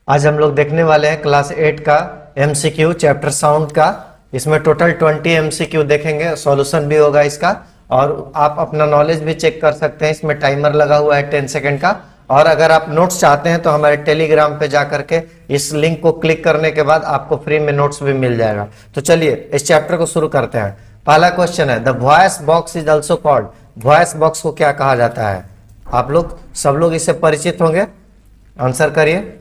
आज हम लोग देखने वाले हैं क्लास 8 का एमसीक्यू चैप्टर साउंड का। इसमें टोटल 20 एमसीक्यू देखेंगे, सॉल्यूशन भी होगा इसका, और आप अपना नॉलेज भी चेक कर सकते हैं। इसमें टाइमर लगा हुआ है 10 सेकंड का। और अगर आप नोट्स चाहते हैं तो हमारे टेलीग्राम पे जा करके इस लिंक को क्लिक करने के बाद आपको फ्री में नोट्स भी मिल जाएगा। तो चलिए इस चैप्टर को शुरू करते हैं। पहला क्वेश्चन है, the voice box is also called. Voice box को क्या कहा जाता है? आप लोग सब लोग इससे परिचित होंगे, आंसर करिए।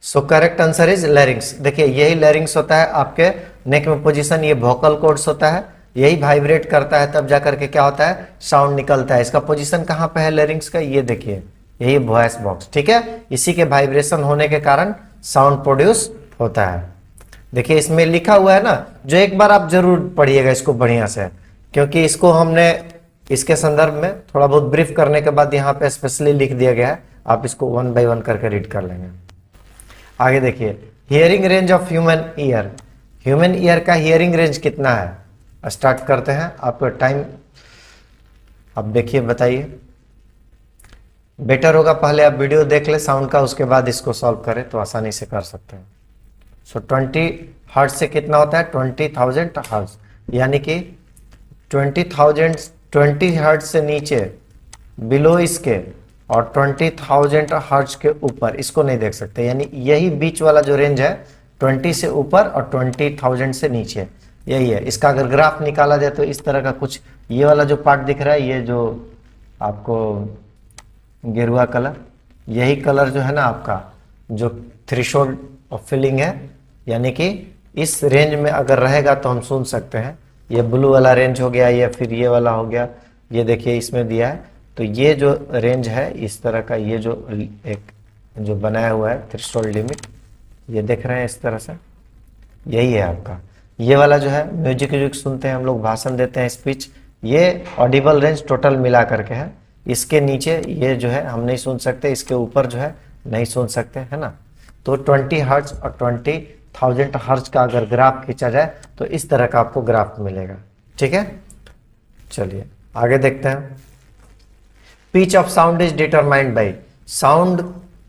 सो करेक्ट आंसर इज लैरिंग्स। देखिए यही लैरिंग्स होता है, आपके नेक में पोजीशन, ये वोकल कॉर्ड्स होता है, यही वाइब्रेट करता है तब जाकर के क्या होता है, साउंड निकलता है। इसका पोजीशन कहाँ पे है लैरिंग्स का, ये देखिए यही वॉइस बॉक्स, ठीक है। इसी के वाइब्रेशन होने के कारण साउंड प्रोड्यूस होता है। देखिए इसमें लिखा हुआ है ना, जो एक बार आप जरूर पढ़िएगा इसको बढ़िया से, क्योंकि इसको हमने इसके संदर्भ में थोड़ा बहुत ब्रीफ करने के बाद यहाँ पे स्पेशली लिख दिया गया है। आप इसको 1 बाय 1 करके रीड कर लेंगे। आगे देखिए, hearing range of human ear. Human ear का हियरिंग रेंज कितना है? स्टार्ट करते हैं, आपको टाइम अब देखिए, बताइए। बेटर होगा पहले आप वीडियो देख ले साउंड का, उसके बाद इसको सॉल्व करें तो आसानी से कर सकते हैं। सो 20 हर्ट्ज से कितना होता है, 20,000 हर्ट्ज, यानी कि 20 हर्ट्ज से नीचे बिलो इसके और 20,000 हर्ट्ज के ऊपर इसको नहीं देख सकते। यानी यही बीच वाला जो रेंज है 20 से ऊपर और 20,000 से नीचे, यही है। इसका अगर ग्राफ निकाला जाए तो इस तरह का कुछ, ये वाला जो पार्ट दिख रहा है, ये जो आपको गेरुआ कलर, यही कलर जो है ना आपका जो थ्रेशोल्ड ऑफ फीलिंग है, यानी कि इस रेंज में अगर रहेगा तो हम सुन सकते हैं। ये ब्लू वाला रेंज हो गया, या फिर ये वाला हो गया, ये देखिए इसमें दिया है। तो ये जो रेंज है इस तरह का, ये जो एक जो बनाया हुआ है थ्रेशोल्ड लिमिट, ये देख रहे हैं इस तरह से, यही है आपका। ये वाला जो है म्यूजिक सुनते हैं हम लोग, भाषण देते हैं, स्पीच, ये ऑडिबल रेंज टोटल मिला करके है। इसके नीचे ये जो है हम नहीं सुन सकते, इसके ऊपर जो है नहीं सुन सकते, है ना। तो 20 हर्ट्ज और 20,000 हर्ट्ज का अगर ग्राफ खींचा जाए तो इस तरह का आपको ग्राफ मिलेगा, ठीक है। चलिए आगे देखते हैं। Pitch of sound is determined by. Sound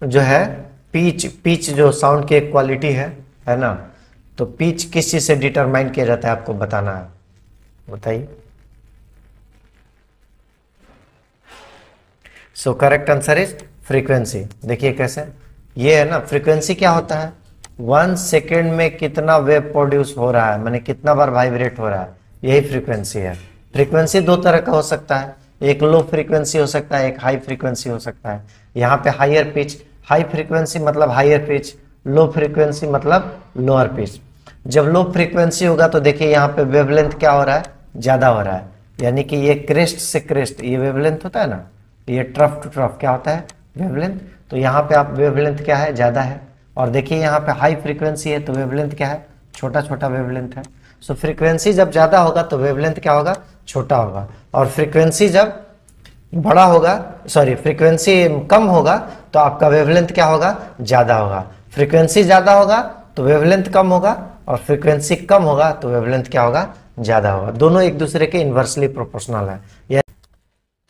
जो है, पिच जो साउंड की एक क्वालिटी है ना, तो पिच किस चीज से डिटरमाइन किया जाता है आपको बताना है, बताइए। सो करेक्ट आंसर इज फ्रीक्वेंसी। देखिए कैसे, ये है ना, फ्रीक्वेंसी क्या होता है, 1 सेकेंड में कितना वेव प्रोड्यूस हो रहा है, माने कितना बार वाइब्रेट हो रहा है, यही फ्रीक्वेंसी है। फ्रीक्वेंसी दो तरह का हो सकता है, एक लो फ्रीक्वेंसी हो सकता है, एक हाई फ्रीक्वेंसी हो सकता है। यहाँ पे हायर पिच, हाई फ्रीक्वेंसी मतलब हायर पिच, लो फ्रीक्वेंसी मतलब लोअर पिच। जब लो फ्रीक्वेंसी होगा तो देखिए यहाँ पे वेवलेंथ क्या हो रहा है, ज्यादा हो रहा है, यानी कि ये क्रेस्ट से क्रेस्ट ये वेवलेंथ होता है ना, ये ट्रफ टू ट्रफ क्या होता है, वेवलेंथ। तो यहाँ पे आप वेवलेंथ क्या है, ज्यादा है। और देखिए यहाँ पे हाई फ्रीक्वेंसी है तो वेवलेंथ क्या है, छोटा छोटा वेवलेंथ है। सो फ्रीक्वेंसी जब ज्यादा होगा तो वेवलेंथ क्या होगा, छोटा होगा। और फ्रीक्वेंसी जब बड़ा होगा, सॉरी फ्रीक्वेंसी कम होगा तो आपका वेवलेंथ क्या होगा, ज्यादा होगा। फ्रीक्वेंसी ज्यादा होगा तो वेवलेंथ कम होगा, और फ्रीक्वेंसी कम होगा तो वेवलेंथ क्या होगा, ज्यादा होगा। दोनों एक दूसरे के इनवर्सली प्रोपोर्शनल है।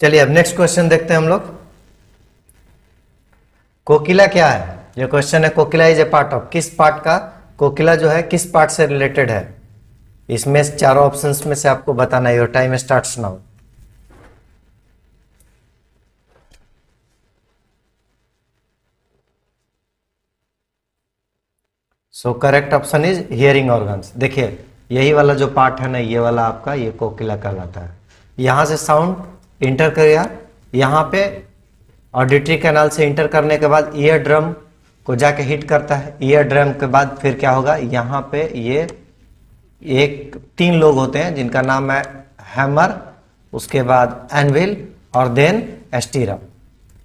चलिए अब नेक्स्ट क्वेश्चन देखते हैं हम लोग। कोकिला क्या है, ये क्वेश्चन है। कोकिला इज ए पार्ट ऑफ, किस पार्ट का, कोकिला जो है किस पार्ट से रिलेटेड है। इसमें चारों ऑप्शंस में से आपको बताना है। Your time starts now. So correct option is hearing organs. देखिए यही वाला जो पार्ट है ना, ये वाला आपका, ये कोकिला कहलाता है। यहां से साउंड इंटर करेगा, यहाँ पे ऑडिटरी कैनाल से इंटर करने के बाद ईयर ड्रम को जाके हिट करता है। ईयर ड्रम के बाद फिर क्या होगा, यहाँ पे ये एक 3 लोग होते हैं जिनका नाम है हैमर, उसके बाद एनविल और देन स्टीरअप।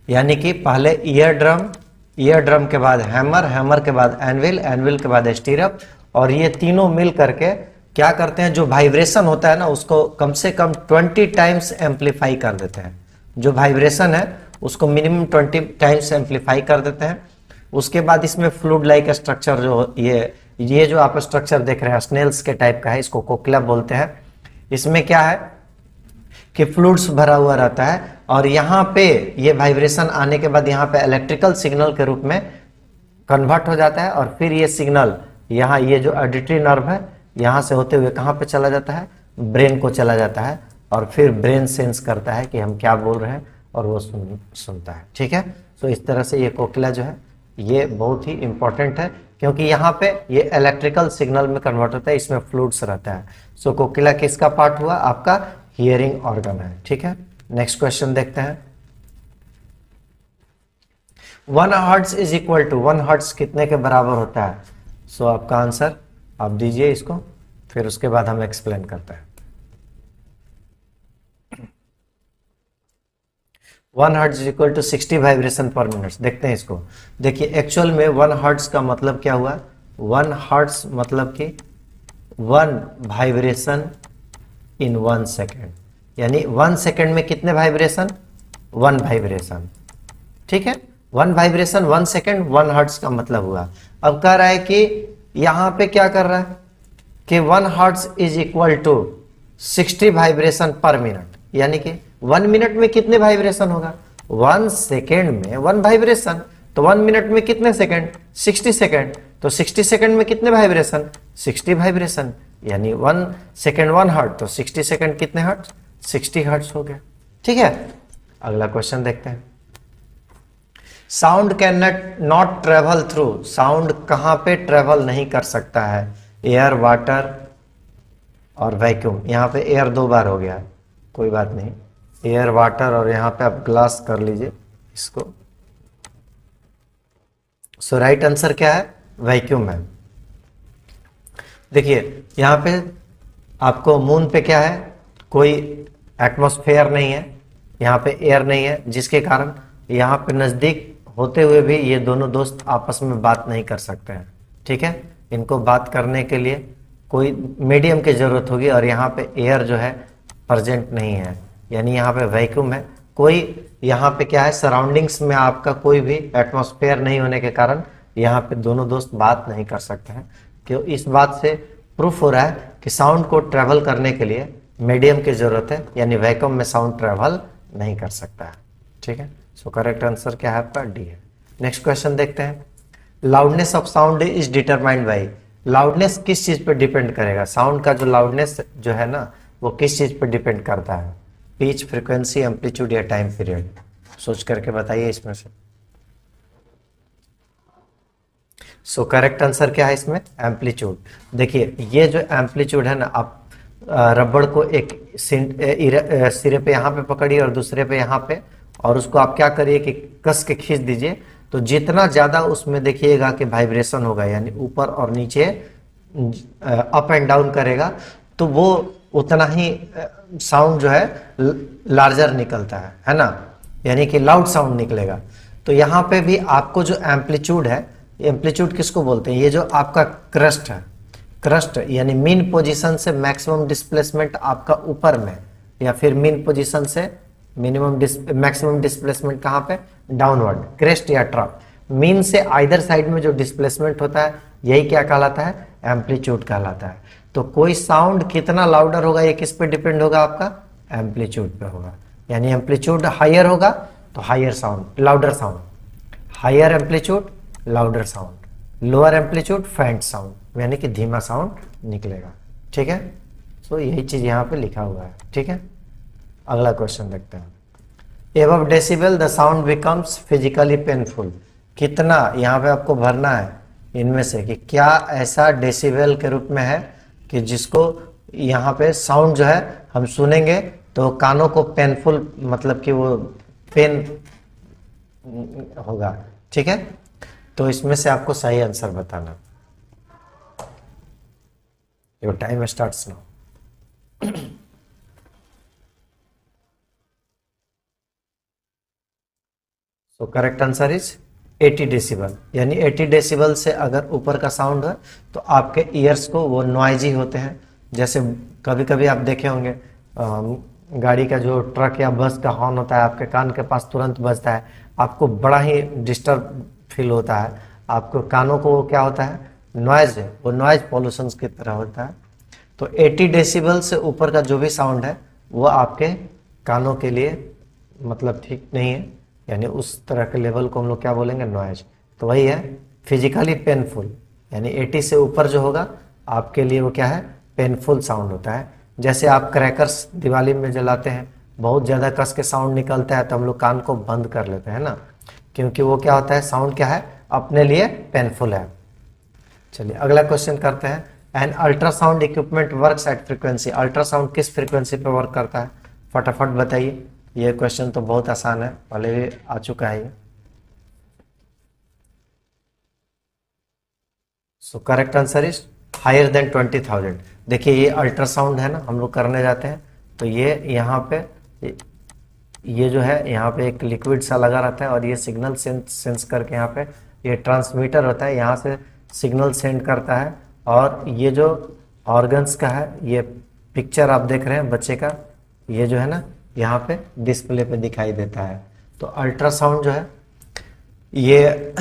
यानी कि पहले ईयर ड्रम के बाद हैमर, हैमर के बाद एनविल, एनविल के बाद स्टीरअप, और ये तीनों मिल करके क्या करते हैं, जो वाइब्रेशन होता है ना उसको कम से कम 20 टाइम्स एम्पलीफाई कर देते हैं। जो वाइब्रेशन है उसको मिनिमम 20 टाइम्स एम्पलीफाई कर देते हैं। उसके बाद इसमें फ्लूइड लाइक स्ट्रक्चर जो ये जो आप स्ट्रक्चर देख रहे हैं स्नेल्स के टाइप का है, इसको कोकिला बोलते हैं। इसमें क्या है कि फ्लूइड्स भरा हुआ रहता है, और यहाँ पे ये वाइब्रेशन आने के बाद यहाँ पे इलेक्ट्रिकल सिग्नल के रूप में कन्वर्ट हो जाता है और फिर ये सिग्नल यहाँ ये जो ऑडिटरी नर्व है यहाँ से होते हुए कहाँ पे चला जाता है, ब्रेन को चला जाता है और फिर ब्रेन सेंस करता है कि हम क्या बोल रहे हैं और वो सुनता है। ठीक है, तो इस तरह से ये कोकिला जो है ये बहुत ही इंपॉर्टेंट है क्योंकि यहाँ पे ये इलेक्ट्रिकल सिग्नल में कन्वर्ट होता है, इसमें फ्लूइड्स रहता है। सो कोकिला किसका पार्ट हुआ, आपका हियरिंग ऑर्गन है। ठीक है, नेक्स्ट क्वेश्चन देखते हैं। 1 hertz is equal to 1 hertz कितने के बराबर होता है? सो आपका आंसर आप दीजिए इसको, फिर उसके बाद हम एक्सप्लेन करते हैं। 1 hertz is equal to 60 vibration per minute. देखते हैं इसको। देखिए एक्चुअल में 1 हर्ट्ज का मतलब क्या हुआ, 1 हर्ट्ज मतलब कि 1 वाइब्रेशन इन 1 सेकेंड, यानी 1 सेकेंड में कितने वाइब्रेशन, 1 वाइब्रेशन। ठीक है, 1 वाइब्रेशन 1 सेकेंड 1 हर्ट्ज का मतलब हुआ। अब कह रहा है कि यहां पे क्या कर रहा है कि 1 hertz is equal to 60 vibration per minute, यानी कि 1 मिनट में कितने वाइब्रेशन होगा, 1 सेकेंड में 1 वाइब्रेशन, तो 1 मिनट में कितने सेकेंड, 60 सेकेंड, तो 60 सेकेंड में कितने वाइब्रेशन, 60 वाइब्रेशन, यानी 1 सेकेंड 1 हर्ट्ज, तो 60 सेकेंड कितने हर्ट्ज, 60 हर्ट्ज हो गया। ठीक है, अगला क्वेश्चन देखते हैं। Sound can not travel through, sound कहां पे ट्रेवल नहीं कर सकता है, एयर, वाटर और वैक्यूम। यहां पे एयर 2 बार हो गया, कोई बात नहीं, एयर, वाटर और यहां पे आप ग्लास कर लीजिए इसको। सो राइट आंसर क्या है, वैक्यूम है। देखिए यहां पे आपको मून पे क्या है, कोई एटमॉस्फेयर नहीं है, यहाँ पे एयर नहीं है, जिसके कारण यहाँ पे नजदीक होते हुए भी ये दोनों दोस्त आपस में बात नहीं कर सकते हैं। ठीक है, इनको बात करने के लिए कोई मीडियम की जरूरत होगी और यहाँ पे एयर जो है प्रेजेंट नहीं है, यानी यहाँ पे वैक्यूम है। कोई यहाँ पे क्या है, सराउंडिंग्स में आपका कोई भी एटमॉस्फेयर नहीं होने के कारण यहाँ पे दोनों दोस्त बात नहीं कर सकते हैं। क्यों, इस बात से प्रूफ हो रहा है कि साउंड को ट्रेवल करने के लिए मीडियम की जरूरत है, यानी वैक्यूम में साउंड ट्रेवल नहीं कर सकता है। ठीक है, सो करेक्ट आंसर क्या है आपका, डी है। नेक्स्ट क्वेश्चन देखते हैं। Loudness of sound is determined by, loudness किस चीज पर डिपेंड करेगा, साउंड का जो लाउडनेस जो है ना वो किस चीज पर डिपेंड करता है, पिच, फ्रीक्वेंसी, एम्पलीट्यूड या टाइम पीरियड। सोच करके बताइए इसमें से। सो करेक्ट आंसर क्या है इसमें, एम्पलीट्यूड। देखिए ये जो एम्पलीट्यूड है ना, आप रबड़ को एक सिरे पे यहाँ पे पकड़िए और दूसरे पे यहाँ पे, और उसको आप क्या करिए कि कस के खींच दीजिए, तो जितना ज्यादा उसमें देखिएगा कि वाइब्रेशन होगा, यानी ऊपर और नीचे अप एंड डाउन करेगा, तो वो उतना ही साउंड जो है लार्जर निकलता है ना, यानी कि लाउड साउंड निकलेगा। तो यहाँ पे भी आपको जो एम्पलीट्यूड है, एम्पलीट्यूड किसको बोलते हैं, ये जो आपका क्रस्ट है, क्रस्ट यानी मीन पोजीशन से मैक्सिमम डिस्प्लेसमेंट आपका ऊपर में, या फिर मीन पोजीशन से मैक्सिमम डिस्प्लेसमेंट कहाँ पे, डाउनवर्ड, क्रेस्ट या ट्रफ। मीन से आइदर साइड में जो डिस्प्लेसमेंट होता है यही क्या कहलाता है, एम्पलीट्यूड कहलाता है। तो कोई साउंड कितना लाउडर होगा ये किस पे डिपेंड होगा, आपका एम्पलीट्यूड पे होगा। यानी एम्पलीट्यूड हायर होगा तो higher sound, louder sound, higher amplitude louder sound, lower amplitude faint sound, यानी कि धीमा साउंड निकलेगा। ठीक है, सो यही चीज यहाँ पे लिखा हुआ है। ठीक है, अगला क्वेश्चन देखते हैं। Above decibel the sound becomes physically painful, कितना यहाँ पे आपको भरना है इनमें से कि क्या ऐसा डेसिबल के रूप में है कि जिसको यहाँ पे साउंड जो है हम सुनेंगे तो कानों को पेनफुल, मतलब कि वो पेन होगा। ठीक है, तो इसमें से आपको सही आंसर बताना। Your time starts now. तो करेक्ट आंसर इज 80 डेसिबल, यानी 80 डेसिबल से अगर ऊपर का साउंड है तो आपके ईयर्स को वो नॉइजी होते हैं। जैसे कभी कभी आप देखे होंगे गाड़ी का जो ट्रक या बस का हॉर्न होता है आपके कान के पास तुरंत बजता है, आपको बड़ा ही डिस्टर्ब फील होता है, आपको कानों को क्या होता है, नॉइज है, वो नॉइज पॉल्यूशन की तरह होता है। तो 80 डेसिबल से ऊपर का जो भी साउंड है वो आपके कानों के लिए मतलब ठीक नहीं है, यानी उस तरह के लेवल को हम लोग क्या बोलेंगे, नॉइज। तो वही है फिजिकली पेनफुल, यानी 80 से ऊपर जो होगा आपके लिए वो क्या है, पेनफुल साउंड होता है। जैसे आप क्रैकर्स दिवाली में जलाते हैं, बहुत ज़्यादा कस के साउंड निकलता है तो हम लोग कान को बंद कर लेते हैं ना, क्योंकि वो क्या होता है, साउंड क्या है, अपने लिए पेनफुल है। चलिए अगला क्वेश्चन करते हैं। An ultrasound equipment works at frequency, ultrasound किस फ्रीक्वेंसी पे वर्क करता है, फटाफट बताइए। ये क्वेश्चन तो बहुत आसान है, पहले भी आ चुका है ये। So correct answer is higher than 20,000। देखिए ये अल्ट्रासाउंड है ना, हम लोग करने जाते हैं तो ये यहाँ पे ये जो है यहाँ पे एक लिक्विड सा लगा रहता है और ये सिग्नल सेंस करके यहाँ पे ये ट्रांसमीटर होता है, यहाँ से सिग्नल सेंड करता है। और ये जो ऑर्गन्स का है, ये पिक्चर आप देख रहे हैं बच्चे का, ये जो है ना यहाँ पे डिस्प्ले पे दिखाई देता है। तो अल्ट्रासाउंड जो है ये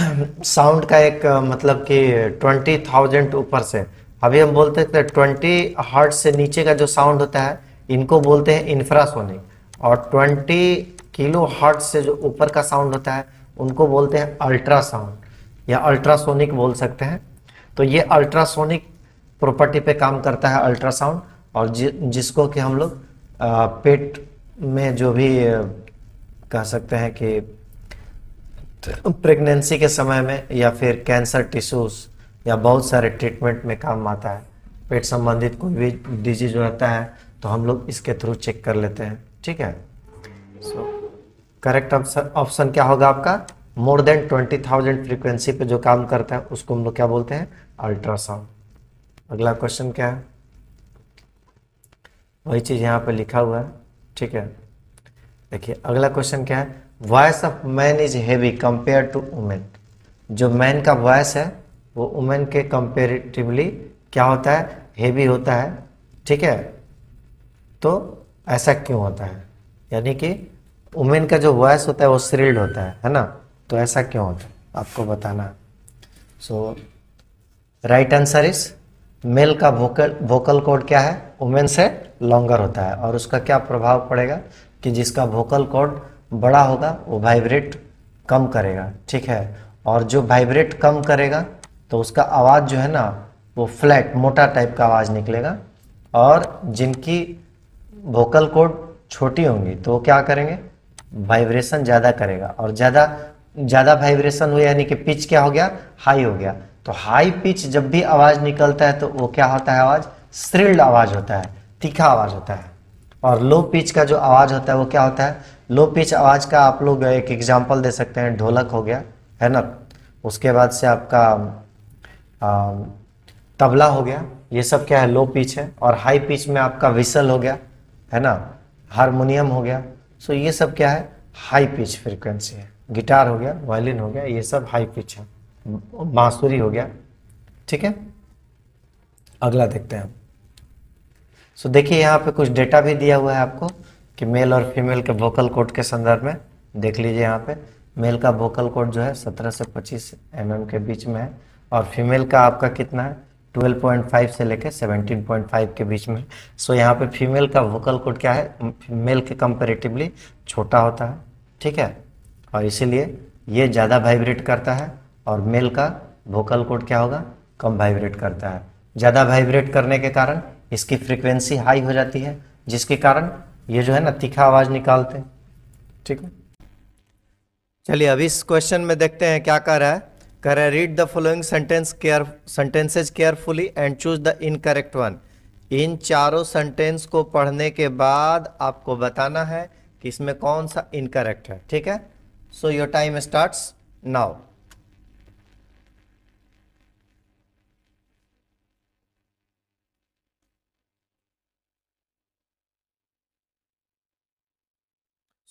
साउंड का एक मतलब कि 20,000 ऊपर से, अभी हम बोलते थे 20 हर्ट्ज से नीचे का जो साउंड होता है इनको बोलते हैं इंफ्रासोनिक, और 20 किलो हर्ट्ज से जो ऊपर का साउंड होता है उनको बोलते हैं अल्ट्रासाउंड या अल्ट्रासोनिक बोल सकते हैं। तो ये अल्ट्रासोनिक प्रॉपर्टी पे काम करता है अल्ट्रासाउंड, और जिसको कि हम लोग पेट में जो भी कह सकते हैं कि प्रेगनेंसी के समय में या फिर कैंसर टिश्यूज या बहुत सारे ट्रीटमेंट में काम आता है। पेट संबंधित कोई भी डिजीज रहता है तो हम लोग इसके थ्रू चेक कर लेते हैं, ठीक है। सो करेक्ट ऑप्शन क्या होगा आपका, मोर देन 20,000 फ्रीक्वेंसी पे जो काम करता है उसको हम लोग क्या बोलते हैं, अल्ट्रासाउंड। अगला क्वेश्चन क्या है, वही चीज यहाँ पे लिखा हुआ है, ठीक है। देखिए अगला क्वेश्चन क्या है, voice of man is heavy compare to women. जो मैन का वॉइस है वो वुमेन के कंपेरेटिवली क्या होता है, हेवी होता है, ठीक है। तो ऐसा क्यों होता है, यानी कि वुमेन का जो वॉइस होता है वो श्रिल्ड होता है ना, तो ऐसा क्यों होता है आपको बताना है। So right answer is male का वोकल कॉर्ड क्या है, वुमेन से लॉन्गर होता है, और उसका क्या प्रभाव पड़ेगा कि जिसका वोकल कॉर्ड बड़ा होगा वो वाइब्रेट कम करेगा, ठीक है। और जो वाइब्रेट कम करेगा तो उसका आवाज़ जो है ना वो फ्लैट मोटा टाइप का आवाज़ निकलेगा, और जिनकी वोकल कॉर्ड छोटी होंगी तो वो क्या करेंगे, वाइब्रेशन ज़्यादा करेगा, और ज़्यादा वाइब्रेशन हुआ यानी कि पिच क्या हो गया, हाई हो गया। तो हाई पिच जब भी आवाज़ निकलता है तो वो क्या होता है, आवाज़ श्रिल्ड आवाज़ होता है, तीखा आवाज़ होता है। और लो पिच का जो आवाज़ होता है वो क्या होता है, लो पिच आवाज़ का आप लोग एक एग्जांपल दे सकते हैं, ढोलक हो गया है ना, उसके बाद से आपका तबला हो गया, ये सब क्या है, लो पिच है। और हाई पिच में आपका विसल हो गया है ना, हारमोनियम हो गया। सो ये सब क्या है, हाई पिच फ्रीक्वेंसी है। गिटार हो गया, वायलिन हो गया, ये सब हाई पिच है। बांसुरी हो गया, ठीक है। अगला देखते हैं। सो देखिए यहाँ पे कुछ डेटा भी दिया हुआ है आपको कि मेल और फीमेल के वोकल कॉर्ड के संदर्भ में। देख लीजिए यहाँ पे मेल का वोकल कॉर्ड जो है 17 से 25 mm के बीच में है, और फीमेल का आपका कितना है, 12.5 से लेकर 17.5 के बीच में। सो यहाँ पे फीमेल का वोकल कॉर्ड क्या है, मेल के कंपेरेटिवली छोटा होता है, ठीक है। और इसीलिए ये ज़्यादा वाइब्रेट करता है, और मेल का वोकल कॉर्ड क्या होगा, कम वाइब्रेट करता है। ज़्यादा वाइब्रेट करने के कारण इसकी फ्रीक्वेंसी हाई हो जाती है, जिसके कारण ये जो है ना तीखा आवाज़ निकालते हैं, ठीक है। चलिए अभी इस क्वेश्चन में देखते हैं क्या कर रहा है। कह रहा है read the following sentences carefully and choose the incorrect one. इन चारों सेंटेंस को पढ़ने के बाद आपको बताना है कि इसमें कौन सा इनकरेक्ट है, ठीक है। So your time starts now.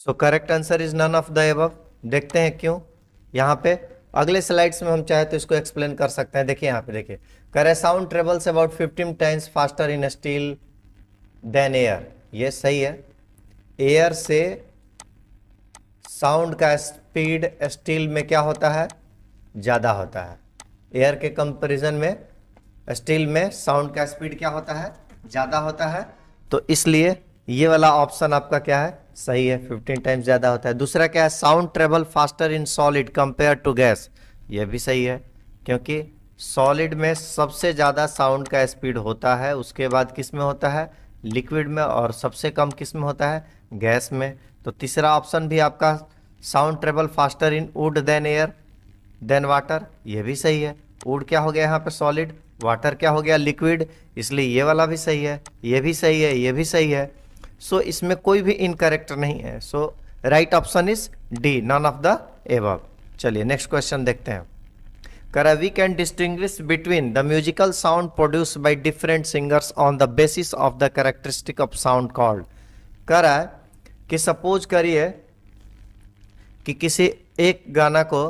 So correct answer is none of the above. देखते हैं क्यों। यहाँ पे अगले स्लाइड्स में हम चाहे तो इसको एक्सप्लेन कर सकते हैं। देखिए यहाँ पे देखिए, कह रहे sound travels about 15 times faster in steel than air. ये सही है, एयर से साउंड का स्पीड स्टील में क्या होता है, ज़्यादा होता है। एयर के कंपैरिजन में स्टील में साउंड का स्पीड क्या होता है, ज़्यादा होता है। तो इसलिए ये वाला ऑप्शन आपका क्या है, सही है, 15 टाइम्स ज्यादा होता है। दूसरा क्या है, sound travel faster in solid compare to gas, ये भी सही है, क्योंकि सॉलिड में सबसे ज्यादा साउंड का स्पीड होता है, उसके बाद किस में होता है, लिक्विड में, और सबसे कम किस में होता है, गैस में। तो तीसरा ऑप्शन भी आपका sound travel faster in wood than air than water, ये भी सही है। वुड क्या हो गया यहाँ पे सॉलिड, वाटर क्या हो गया लिक्विड, इसलिए ये वाला भी सही है, ये भी सही है, ये भी सही है। सो इसमें कोई भी इनकरेक्ट नहीं है। So right option is D, none of the above. चलिए नेक्स्ट क्वेश्चन देखते हैं। करा we can distinguish between the musical sound produce by different singers on the basis of the characteristic of sound called. करा कि suppose करिए कि किसी एक गाना को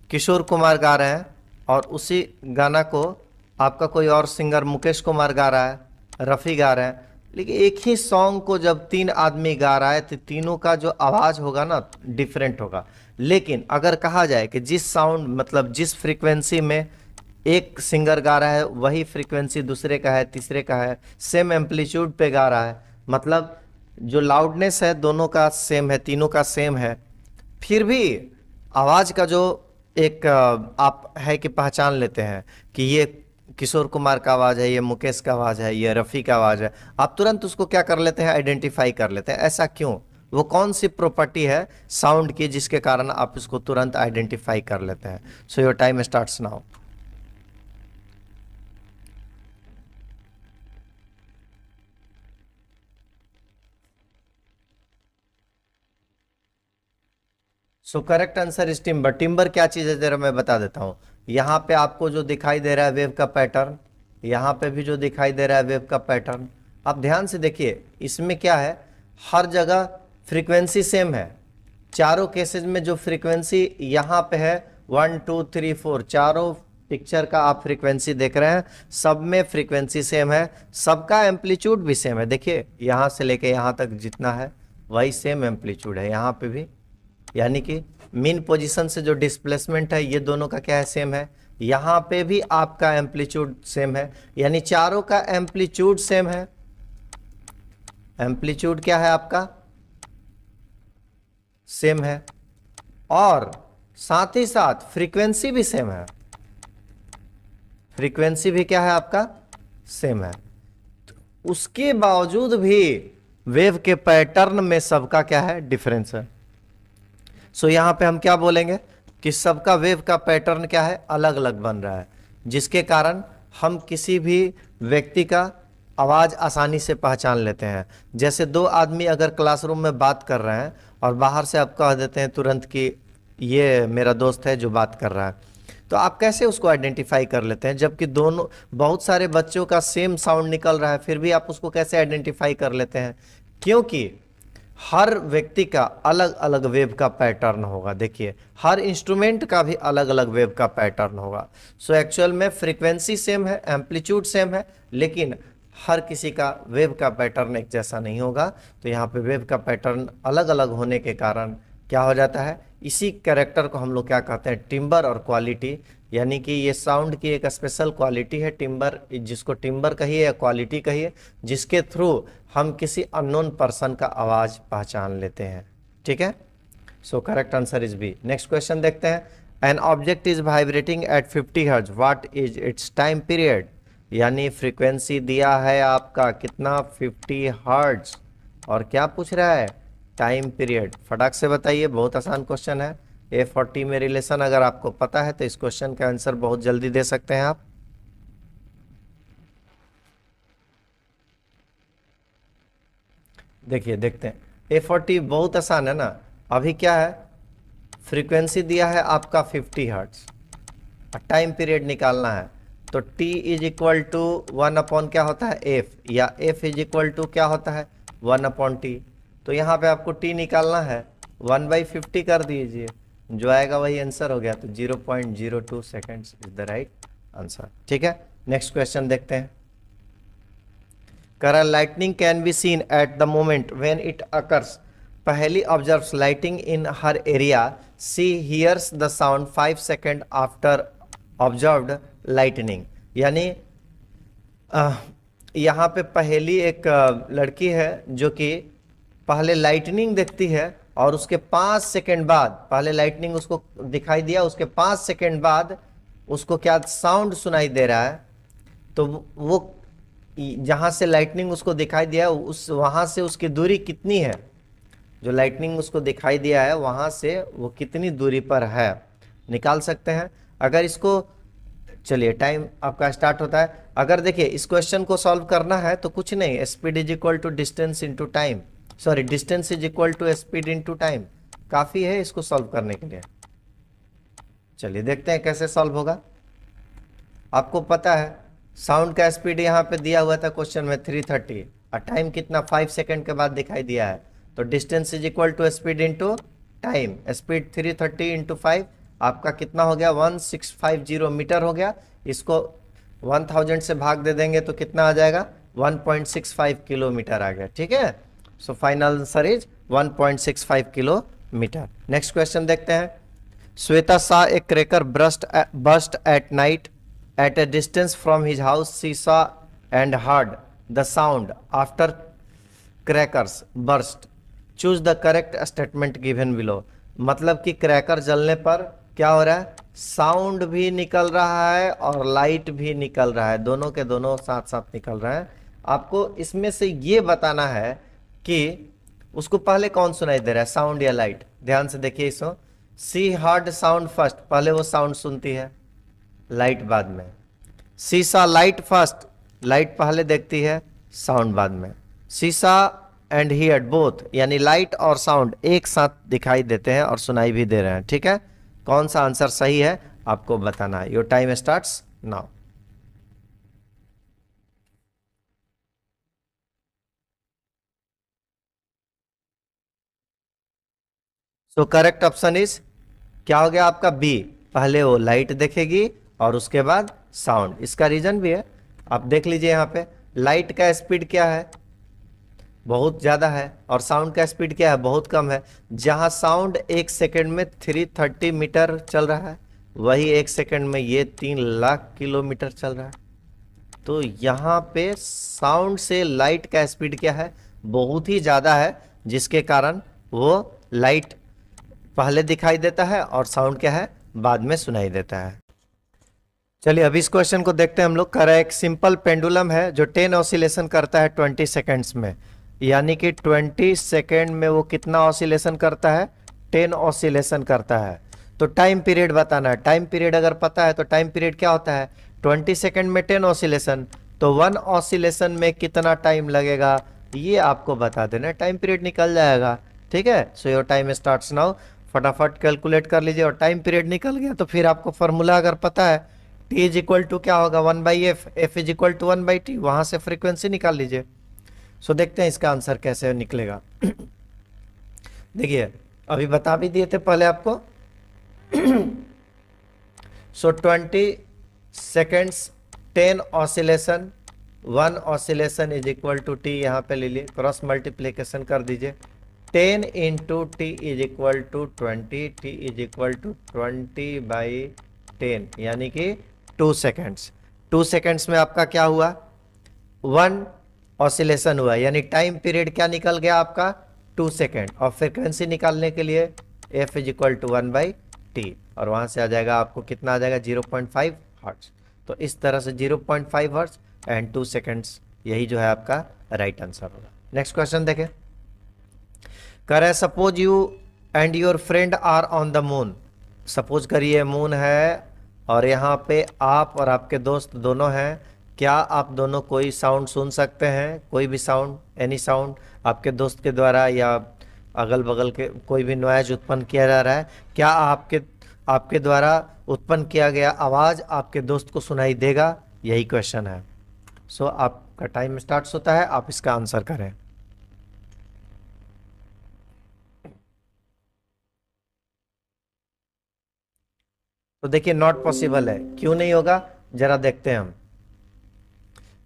किशोर कुमार गा रहे हैं और उसी गाना को आपका कोई और सिंगर मुकेश कुमार गा रहा है, रफ़ी गा रहे हैं, लेकिन एक ही सॉन्ग को जब 3 आदमी गा रहा है तो तीनों का जो आवाज़ होगा ना डिफरेंट होगा। लेकिन अगर कहा जाए कि जिस साउंड मतलब जिस फ्रीक्वेंसी में एक सिंगर गा रहा है वही फ्रीक्वेंसी दूसरे का है, तीसरे का है, सेम एम्पलीट्यूड पे गा रहा है, मतलब जो लाउडनेस है दोनों का सेम है, तीनों का सेम है, फिर भी आवाज़ का जो एक आप है कि पहचान लेते हैं कि ये किशोर कुमार का आवाज़ है, ये मुकेश का आवाज़ है, ये रफ़ी का आवाज़ है, आप तुरंत उसको क्या कर लेते हैं, आइडेंटिफाई कर लेते हैं। ऐसा क्यों, वो कौन सी प्रॉपर्टी है साउंड की जिसके कारण आप इसको तुरंत आइडेंटिफाई कर लेते हैं। सो your time starts now. So correct answer is timber. Timber क्या चीज़ है जरा मैं बता देता हूँ। यहाँ पे आपको जो दिखाई दे रहा है वेव का पैटर्न, यहाँ पे भी जो दिखाई दे रहा है वेव का पैटर्न, आप ध्यान से देखिए इसमें क्या है, हर जगह फ्रीक्वेंसी सेम है। चारों केसेस में जो फ्रीक्वेंसी यहाँ पे है 1 2 3 4, चारों पिक्चर का आप फ्रीक्वेंसी देख रहे हैं, सब में फ्रीक्वेंसी सेम है, सबका एम्पलीट्यूड भी सेम है। देखिए यहाँ से लेके यहाँ तक जितना है वही सेम एम्पलीट्यूड है यहाँ पे भी, यानी कि मीन पोजीशन से जो डिस्प्लेसमेंट है ये दोनों का क्या है, सेम है। यहाँ पे भी आपका एम्पलीट्यूड सेम है, यानी चारों का एम्पलीट्यूड सेम है। एम्पलीट्यूड क्या है आपका, सेम है, और साथ ही साथ फ्रीक्वेंसी भी सेम है। फ्रीक्वेंसी भी क्या है आपका, सेम है। तो उसके बावजूद भी वेव के पैटर्न में सबका क्या है, डिफरेंस है। सो यहाँ पे हम क्या बोलेंगे कि सबका वेव का पैटर्न क्या है, अलग अलग बन रहा है, जिसके कारण हम किसी भी व्यक्ति का आवाज़ आसानी से पहचान लेते हैं। जैसे 2 आदमी अगर क्लासरूम में बात कर रहे हैं और बाहर से आप कह देते हैं तुरंत कि ये मेरा दोस्त है जो बात कर रहा है, तो आप कैसे उसको आइडेंटिफाई कर लेते हैं, जबकि दोनों बहुत सारे बच्चों का सेम साउंड निकल रहा है, फिर भी आप उसको कैसे आइडेंटिफाई कर लेते हैं, क्योंकि हर व्यक्ति का अलग अलग वेव का पैटर्न होगा। देखिए हर इंस्ट्रूमेंट का भी अलग अलग वेव का पैटर्न होगा। सो एक्चुअल में फ्रीक्वेंसी सेम है, एम्पलीट्यूड सेम है, लेकिन हर किसी का वेव का पैटर्न एक जैसा नहीं होगा। तो यहाँ पे वेव का पैटर्न अलग अलग होने के कारण क्या हो जाता है, इसी कैरेक्टर को हम लोग क्या कहते हैं, टिम्बर और क्वालिटी, यानी कि ये साउंड की एक स्पेशल क्वालिटी है टिम्बर, जिसको टिम्बर कहिए या क्वालिटी कहिए, जिसके थ्रू हम किसी अननोन पर्सन का आवाज़ पहचान लेते हैं। ठीक है, so correct answer is B. Next question देखते हैं। An object is vibrating at 50 hertz, what is its time period, यानी फ्रीक्वेंसी दिया है आपका कितना, 50 हर्ट्ज, और क्या पूछ रहा है, टाइम पीरियड। फटाक से बताइए, बहुत आसान क्वेश्चन है। A40 में रिलेशन अगर आपको पता है तो इस क्वेश्चन का आंसर बहुत जल्दी दे सकते हैं आप। देखिए देखते हैं, A40 बहुत आसान है ना। अभी क्या है, फ्रीक्वेंसी दिया है आपका 50 हर्ट्ज, टाइम पीरियड निकालना है, तो T is equal to 1 upon क्या होता है, F, या F इज इक्वल टू क्या होता है, 1 अपॉन T। तो यहाँ पे आपको T निकालना है, 1/50 कर दीजिए, जो आएगा वही आंसर हो गया। तो 0.02 seconds is the right answer. ठीक है, नेक्स्ट क्वेश्चन देखते हैं। करा lightning can be seen at the moment when it occurs, पहली observes lighting in her area, she hears the sound 5 second after observed lightning, यानी यहाँ पे पहेली एक लड़की है जो कि पहले लाइटनिंग देखती है और उसके 5 सेकंड बाद, पहले लाइटनिंग उसको दिखाई दिया, उसके 5 सेकंड बाद उसको क्या साउंड सुनाई दे रहा है। तो वो जहां से लाइटनिंग उसको दिखाई दिया उस वहां से उसकी दूरी कितनी है, जो लाइटनिंग उसको दिखाई दिया है वहां से वो कितनी दूरी पर है, निकाल सकते हैं। अगर इसको, चलिए टाइम आपका स्टार्ट होता है। अगर देखिए इस क्वेश्चन को सॉल्व करना है तो कुछ नहीं, speed is equal to distance into time, sorry distance is equal to speed into time, काफी है इसको सॉल्व करने के लिए। चलिए देखते हैं कैसे सॉल्व होगा। आपको पता है साउंड का स्पीड यहाँ पे दिया हुआ था क्वेश्चन में 330 और टाइम कितना 5 सेकंड के बाद दिखाई दिया है। तो distance is equal to speed into time, speed 330 into 5 आपका कितना हो गया 1650 मीटर हो गया। इसको 1000 से भाग दे देंगे तो कितना आ जाएगा 1.65 किलोमीटर आ गया। ठीक है, so final answer is 1.65 kilometre. Next question देखते हैं। Shweta saw a cracker burst at night at a distance from his house. She saw and heard the sound after crackers burst. Choose the correct statement given below. मतलब कि cracker जलने पर क्या हो रहा है, साउंड भी निकल रहा है और लाइट भी निकल रहा है, दोनों के दोनों साथ साथ निकल रहे हैं। आपको इसमें से ये बताना है कि उसको पहले कौन सुनाई दे रहा है, साउंड या लाइट। ध्यान से देखिए इसको, सी हर्ड साउंड फर्स्ट, पहले वो साउंड सुनती है, लाइट बाद में। सी सा लाइट फर्स्ट, लाइट पहले देखती है, साउंड बाद में। सी सा एंड हियर्ड बोथ, यानी लाइट और साउंड एक साथ दिखाई देते हैं और सुनाई भी दे रहे हैं। ठीक है, कौन सा आंसर सही है आपको बताना है। Your time starts now. So correct option is क्या हो गया आपका बी, पहले वो लाइट देखेगी और उसके बाद साउंड। इसका रीजन भी है, आप देख लीजिए यहाँ पे लाइट का स्पीड क्या है, बहुत ज्यादा है, और साउंड का स्पीड क्या है, बहुत कम है। जहां साउंड 1 सेकंड में 330 मीटर चल रहा है, वही 1 सेकंड में ये 3 लाख किलोमीटर चल रहा है। तो यहाँ पे साउंड से लाइट का स्पीड क्या है, बहुत ही ज्यादा है, जिसके कारण वो लाइट पहले दिखाई देता है और साउंड क्या है बाद में सुनाई देता है। चलिए अभी इस क्वेश्चन को देखते हैं हम लोग। कह रहा है एक सिंपल पेंडुलम है जो 10 ऑसिलेशन करता है 20 सेकेंड्स में, यानी कि 20 सेकेंड में वो कितना ऑसिलेशन करता है, 10 ऑसिलेशन करता है। तो टाइम पीरियड बताना है। टाइम पीरियड अगर पता है तो टाइम पीरियड क्या होता है, 20 सेकेंड में 10 ऑसिलेशन, तो 1 ऑसिलेशन में कितना टाइम लगेगा ये आपको बता देना, टाइम पीरियड निकल जाएगा। ठीक है, so your time starts now. फटाफट कैलकुलेट कर लीजिए, और टाइम पीरियड निकल गया तो फिर आपको फॉर्मूला अगर पता है t इज इक्वल टू क्या होगा 1/f, f is equal to 1/t, वहां से फ्रीक्वेंसी निकाल लीजिए। सो देखते हैं इसका आंसर कैसे निकलेगा। देखिए अभी बता भी दिए थे पहले आपको। So 20 seconds 10 oscillation, 1 oscillation is equal to t, यहाँ पे ले लिए क्रॉस मल्टीप्लीकेशन कर दीजिए। 10 into T is equal to 20, T is equal to 20/10, यानी कि 2 सेकेंड्स। 2 सेकेंड्स में आपका क्या हुआ, 1 ऑसिलेशन हुआ, यानी टाइम पीरियड क्या निकल गया आपका 2 सेकेंड। और फ्रिक्वेंसी निकालने के लिए f is equal to 1/t, और वहां से आ जाएगा आपको कितना आ जाएगा 0.5 हर्ट्ज। तो इस तरह से 0.5 हर्ट्ज एंड 2 सेकेंड्स, यही जो है आपका राइट आंसर होगा। नेक्स्ट क्वेश्चन देखें। कह रहे suppose you and your friend are on the moon. Suppose करिए मून है और यहाँ पे आप और आपके दोस्त दोनों हैं। क्या आप दोनों कोई साउंड सुन सकते हैं, कोई भी साउंड, एनी साउंड आपके दोस्त के द्वारा या अगल बगल के कोई भी नॉइज उत्पन्न किया जा रहा है, क्या आपके द्वारा उत्पन्न किया गया आवाज़ आपके दोस्त को सुनाई देगा, यही क्वेश्चन है। सो आपका टाइम स्टार्ट होता है, आप इसका आंसर करें। तो देखिए नॉट पॉसिबल है, क्यों नहीं होगा जरा देखते हैं हम।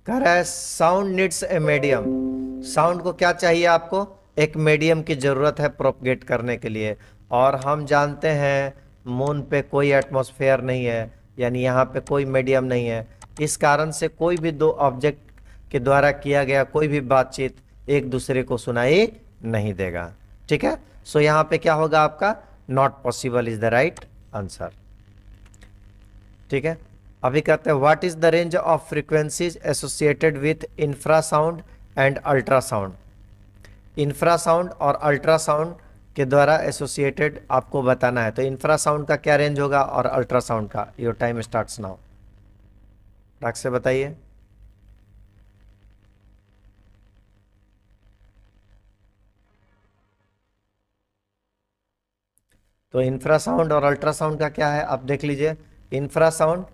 कह रहा है sound needs a medium. Sound को क्या चाहिए आपको, एक मीडियम की जरूरत है प्रोपगेट करने के लिए, और हम जानते हैं मून पे कोई एटमॉस्फेयर नहीं है, यानी यहाँ पे कोई मीडियम नहीं है। इस कारण से कोई भी दो ऑब्जेक्ट के द्वारा किया गया कोई भी बातचीत एक दूसरे को सुनाई नहीं देगा। ठीक है, सो यहां पे क्या होगा आपका not possible is the right answer. ठीक है, अभी कहते हैं what is the range of frequencies associated with infrasound and ultrasound. Infrasound और अल्ट्रासाउंड के द्वारा एसोसिएटेड आपको बताना है। तो इंफ्रासाउंड का क्या रेंज होगा और अल्ट्रासाउंड का। योर टाइम स्टार्ट्स नाउ, डाक से बताइए। तो इंफ्रासाउंड और अल्ट्रासाउंड का क्या है आप देख लीजिए। इंफ्रासाउंड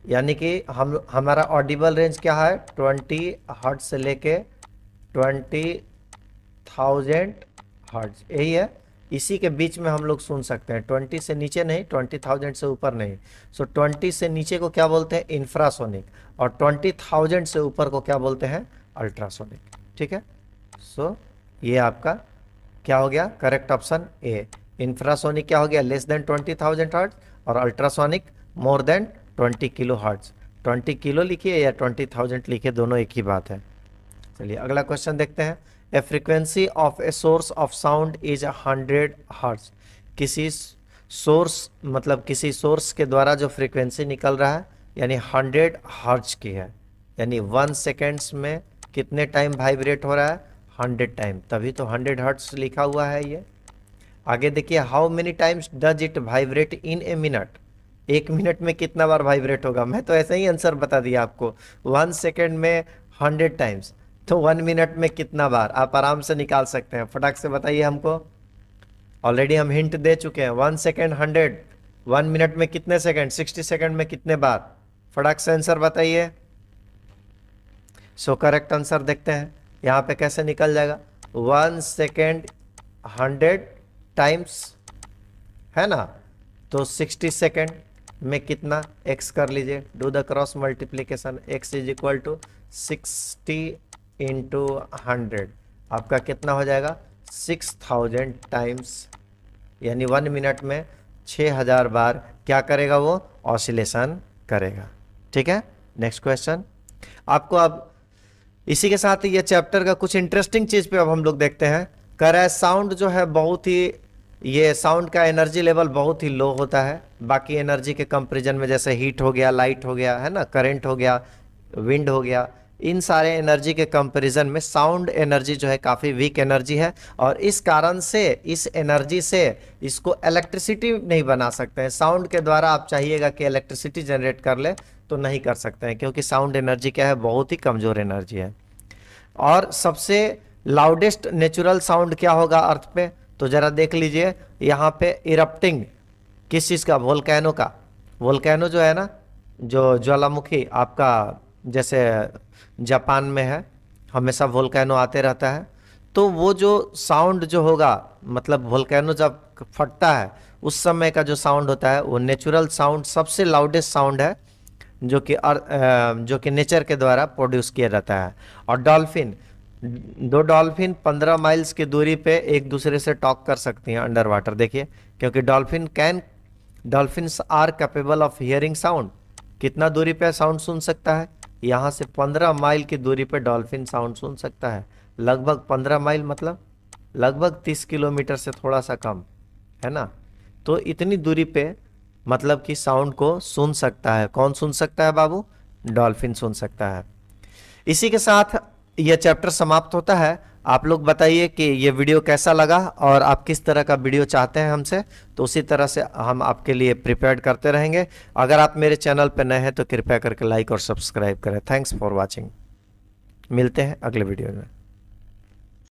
यानी कि हमारा ऑडिबल रेंज क्या है 20 हर्ट्ज से लेके 20,000 हर्ट्ज, यही है। इसी के बीच में हम लोग सुन सकते हैं, 20 से नीचे नहीं, 20,000 से ऊपर नहीं। सो 20 से नीचे को क्या बोलते हैं इंफ्रासोनिक, और 20,000 से ऊपर को क्या बोलते हैं अल्ट्रासोनिक। ठीक है, सो ये आपका क्या हो गया करेक्ट ऑप्शन ए। इंफ्रासोनिक क्या हो गया लेस देन 20,000 हर्ट्ज, और ultrasonic more than 20 kilo hertz. 20 kilo लिखिए या 20,000 लिखिए, दोनों एक ही बात है। चलिए अगला क्वेश्चन देखते हैं। A frequency of a source of sound is 100 hertz. किसी सोर्स मतलब किसी सोर्स के द्वारा जो फ्रीक्वेंसी निकल रहा है यानी 100 हर्ट्ज की है, यानी 1 सेकेंड्स में कितने टाइम वाइब्रेट हो रहा है 100 टाइम, तभी तो 100 हर्ट्ज लिखा हुआ है ये। आगे देखिए how many times does it vibrate in a minute. 1 minute में कितना बार वाइब्रेट होगा। मैं तो ऐसे ही आंसर बता दिया आपको, 1 सेकेंड में 100 टाइम्स, तो 1 मिनट में कितना बार आप आराम से निकाल सकते हैं। फटाक से बताइए हमको, ऑलरेडी हम हिंट दे चुके हैं। 1 सेकेंड 100, 1 मिनट में कितने सेकेंड 60 सेकेंड में कितने बार। फटाक से आंसर बताइए। सो करेक्ट आंसर देखते हैं यहाँ पे कैसे निकल जाएगा। 1 सेकेंड 100 टाइम्स है ना, तो 60 सेकेंड में कितना x कर लीजिए, do the cross multiplication. x is equal to 60 into 100, आपका कितना हो जाएगा 6000 टाइम्स, यानी 1 मिनट में 6000 बार क्या करेगा वो ऑसिलेशन करेगा। ठीक है, नेक्स्ट क्वेश्चन आपको। अब इसी के साथ ये चैप्टर का कुछ इंटरेस्टिंग चीज पे अब हम लोग देखते हैं। कह रहा है साउंड जो है बहुत ही, ये साउंड का एनर्जी लेवल बहुत ही लो होता है बाकी एनर्जी के कंपैरिजन में, जैसे हीट हो गया, लाइट हो गया है ना, करंट हो गया, विंड हो गया, इन सारे एनर्जी के कंपैरिजन में साउंड एनर्जी जो है काफ़ी वीक एनर्जी है। और इस कारण से इस एनर्जी से इसको इलेक्ट्रिसिटी नहीं बना सकते हैं। साउंड के द्वारा आप चाहिएगा कि इलेक्ट्रिसिटी जनरेट कर ले तो नहीं कर सकते हैं, क्योंकि साउंड एनर्जी क्या है बहुत ही कमज़ोर एनर्जी है। और सबसे लाउडेस्ट नेचुरल साउंड क्या होगा अर्थ पे, तो ज़रा देख लीजिए यहाँ पे इरप्टिंग किस चीज़ का, वोल्केनो का। वोल्केनो जो है ना, जो ज्वालामुखी आपका जैसे जापान में है, हमेशा वोल्केनो आते रहता है, तो वो जो साउंड जो होगा मतलब वोल्केनो जब फटता है उस समय का जो साउंड होता है वो नेचुरल साउंड सबसे लाउडेस्ट साउंड है जो कि नेचर के द्वारा प्रोड्यूस किया जाता है। और डॉल्फिन, 2 डॉल्फिन 15 माइल्स की दूरी पे एक दूसरे से टॉक कर सकती हैं अंडर वाटर। देखिए क्योंकि dolphins are capable of hearing sound. कितना दूरी पे साउंड सुन सकता है, यहाँ से 15 माइल की दूरी पे डॉल्फिन साउंड सुन सकता है। लगभग 15 माइल मतलब लगभग 30 किलोमीटर से थोड़ा सा कम है ना। तो इतनी दूरी पे मतलब कि साउंड को सुन सकता है। कौन सुन सकता है बाबू, डॉल्फिन सुन सकता है। इसी के साथ यह चैप्टर समाप्त होता है। आप लोग बताइए कि ये वीडियो कैसा लगा और आप किस तरह का वीडियो चाहते हैं हमसे, तो उसी तरह से हम आपके लिए प्रिपेयर करते रहेंगे। अगर आप मेरे चैनल पर नए हैं तो कृपया करके लाइक और सब्सक्राइब करें। Thanks for watching. मिलते हैं अगले वीडियो में।